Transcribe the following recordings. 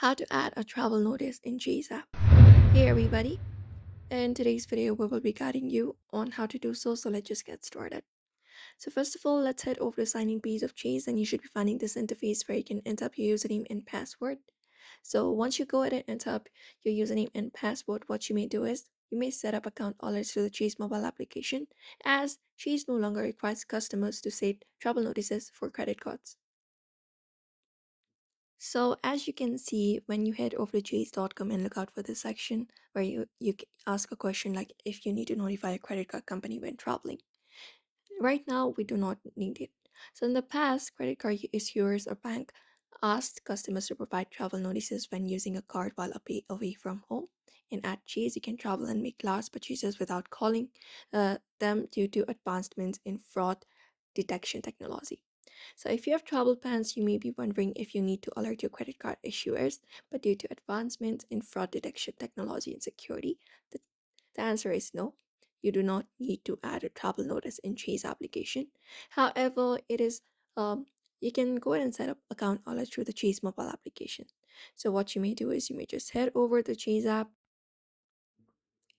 How to add a travel notice in Chase app. Hey everybody, in today's video we will be guiding you on how to do so let's just get started. So first of all, let's head over to sign in page of Chase and you should be finding this interface where you can enter up your username and password. So once you go ahead and enter up your username and password, what you may do is you may set up account alerts to the Chase mobile application, as Chase no longer requires customers to set travel notices for credit cards. So as you can see, when you head over to chase.com and look out for this section where you ask a question like if you need to notify a credit card company when traveling. Right now, we do not need it. So in the past, credit card issuers or bank asked customers to provide travel notices when using a card while away from home. And at Chase, you can travel and make large purchases without calling them due to advancements in fraud detection technology. So if you have travel plans, you may be wondering if you need to alert your credit card issuers, but due to advancements in fraud detection technology and security, the answer is no. You do not need to add a travel notice in Chase application. However, it is you can go ahead and set up account alerts through the Chase mobile application. So what you may do is you may just head over the Chase app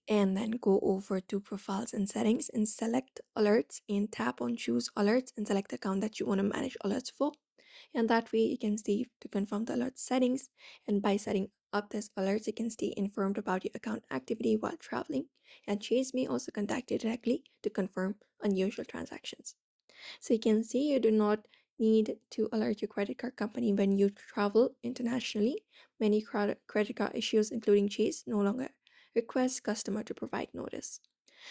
and then go over to profiles and settings and select alerts and tap on choose alerts and select the account that you want to manage alerts for, and that way you can stay to confirm the alert settings, and by setting up this alerts you can stay informed about your account activity while traveling, and Chase may also contact you directly to confirm unusual transactions. So you can see you do not need to alert your credit card company when you travel internationally. Many credit card issues, including Chase, no longer request customer to provide notice.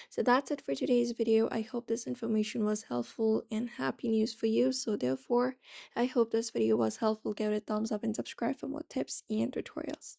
So that's it for today's video. I hope this information was helpful and happy news for you. So therefore, I hope this video was helpful. Give it a thumbs up and subscribe for more tips and tutorials.